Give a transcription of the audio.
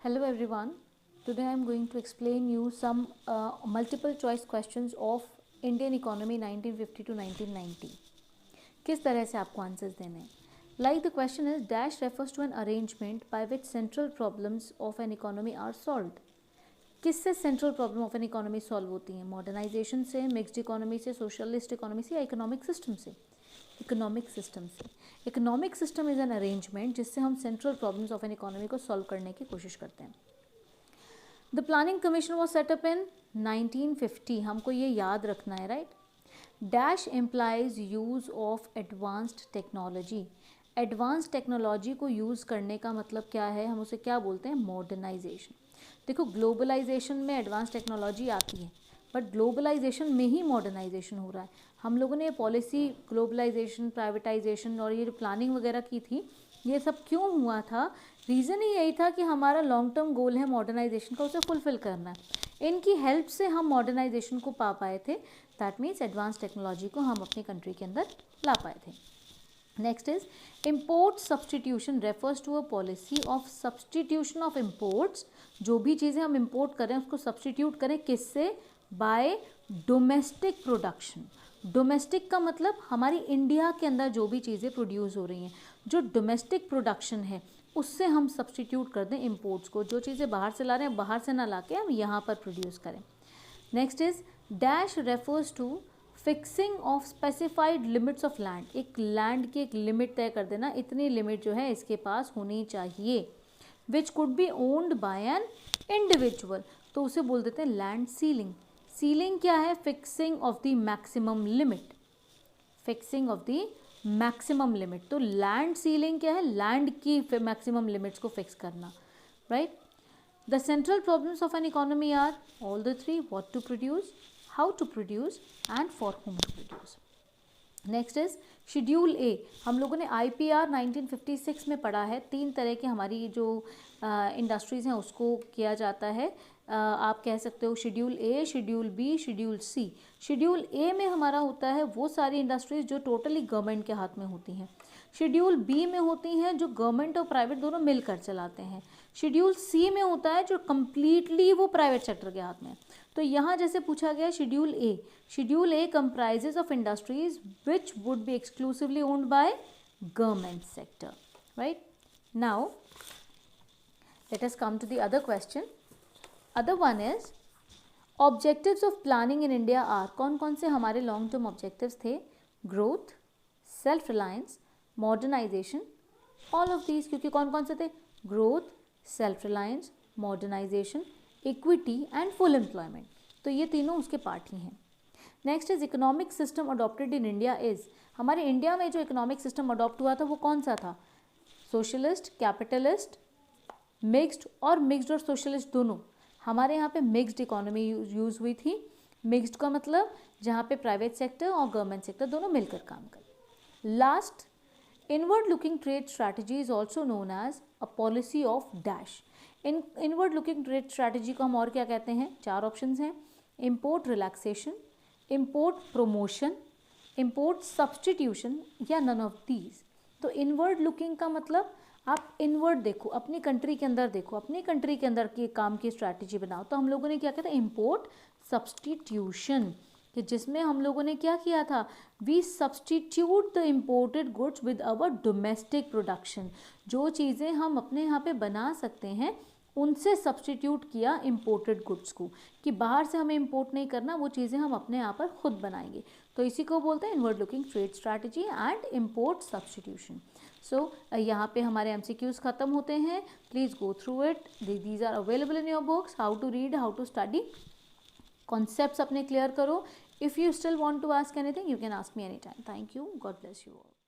Hello everyone. Today I am going to explain you some multiple choice questions of Indian economy 1950 to 1990. किस तरह से आपको answers देने हैं. Like the question is dash refers to an arrangement by which central problems of an economy are solved. किससे central problem of an economy solve होती है? Modernisation से, मिक्स्ड इकोनॉमी से, सोशलिस्ट इकोनॉमी से या इकोनॉमिक सिस्टम से? Economic system से. Economic system is an arrangement जिससे हम central problems of an economy को सॉल्व करने की कोशिश करते हैं. The planning commission was set up in 1950. हमको ये याद रखना है, right? Dash employs use of advanced technology. Advance technology को यूज़ करने का मतलब क्या है? हम उसे क्या बोलते हैं? मॉडर्नाइजेशन. देखो, ग्लोबलाइजेशन में एडवांस टेक्नोलॉजी आती है, बट ग्लोबलाइजेशन में ही मॉडर्नाइजेशन हो रहा है. हम लोगों ने पॉलिसी ग्लोबलाइजेशन, प्राइवेटाइजेशन और ये जो प्लानिंग वगैरह की थी, ये सब क्यों हुआ था? रीज़न ही यही था कि हमारा लॉन्ग टर्म गोल है मॉडर्नाइजेशन का, उसे फुलफ़िल करना है. इनकी हेल्प से हम मॉडर्नाइजेशन को पा पाए थे. दैट मीन्स एडवांस टेक्नोलॉजी को हम अपनी कंट्री के अंदर ला पाए थे. Next is import substitution refers to a policy of substitution of imports. जो भी चीज़ें हम इम्पोर्ट करें उसको सब्सटीट्यूट करें किससे? Bye domestic production. डोमेस्टिक का मतलब हमारी इंडिया के अंदर जो भी चीज़ें प्रोड्यूस हो रही हैं, जो डोमेस्टिक प्रोडक्शन है उससे हम सब्सटीट्यूट कर दें इम्पोर्ट्स को. जो चीज़ें बाहर से ला रहे हैं बाहर से ना ला के हम यहाँ पर प्रोड्यूस करें. Next is dash refers to fixing of specified limits of land. एक लैंड की एक लिमिट तय कर देना, इतनी लिमिट जो है इसके पास होनी चाहिए. Which could be owned by an individual. तो उसे बोल देते हैं लैंड सीलिंग. सीलिंग क्या है? Fixing of the maximum limit. Fixing of the maximum limit. तो लैंड सीलिंग क्या है? लैंड की मैक्सिमम लिमिट्स को फिक्स करना, right? The central problems of an economy are all the three: what to produce, how to produce and for whom to produce. Next is schedule A. हम लोगों ने IPR 1956 में पढ़ा है. 3 तरह की हमारी जो इंडस्ट्रीज़ हैं उसको किया जाता है. आप कह सकते हो schedule A, schedule B, schedule C. Schedule A में हमारा होता है वो सारी इंडस्ट्रीज़ जो टोटली गवर्नमेंट के हाथ में होती हैं. शेड्यूल बी में होती हैं जो गवर्नमेंट और प्राइवेट दोनों मिलकर चलाते हैं. शेड्यूल सी में होता है जो कम्प्लीटली वो प्राइवेट सेक्टर के हाथ में है. तो यहाँ जैसे पूछा गया schedule A. Schedule A comprises of industries which would be exclusively owned by government sector, right? Now let us come to the other question. Other one is objectives of planning in India are. कौन कौन से हमारे long term objectives थे? Growth, self reliance, modernization. All of these. क्योंकि कौन कौन से थे? Growth, self reliance, modernization, equity and full employment. तो ये तीनों उसके पार्ट ही हैं. Next is economic system adopted in India is. हमारे इंडिया में जो इकोनॉमिक सिस्टम अडॉप्ट हुआ था वो कौन सा था? Socialist, capitalist, mixed. और मिक्स्ड और सोशलिस्ट दोनों. हमारे यहाँ पे मिक्स्ड इकोनॉमी यूज़ हुई थी. मिक्स्ड का मतलब जहाँ पे प्राइवेट सेक्टर और गवर्नमेंट सेक्टर दोनों मिलकर काम करें. Last, inward looking trade strategy is also known as a policy of dash. Inward looking trade strategy को हम और क्या कहते हैं? 4 ऑप्शंस हैं: import relaxation, import promotion, import substitution या नन ऑफ दीज. तो इनवर्ड लुकिंग का मतलब आप इनवर्ड देखो, अपनी कंट्री के अंदर देखो, अपनी कंट्री के अंदर की काम की स्ट्रैटेजी बनाओ. तो हम लोगों ने क्या किया था? Import substitution. कि जिसमें हम लोगों ने क्या किया था? We substitute the imported goods with our domestic production. जो चीज़ें हम अपने यहाँ पे बना सकते हैं उनसे सब्सटीट्यूट किया इम्पोर्टेड गुड्स को, कि बाहर से हमें इम्पोर्ट नहीं करना, वो चीज़ें हम अपने यहाँ पर खुद बनाएंगे. तो इसी को बोलते हैं inward looking trade strategy and import substitution. So यहाँ पे हमारे MCQs ख़त्म होते हैं. Please go through it. These are available in your books. How to read, how to study. Concepts अपने क्लियर करो. If you still want to ask anything you can ask me any time. Thank you. God bless you all.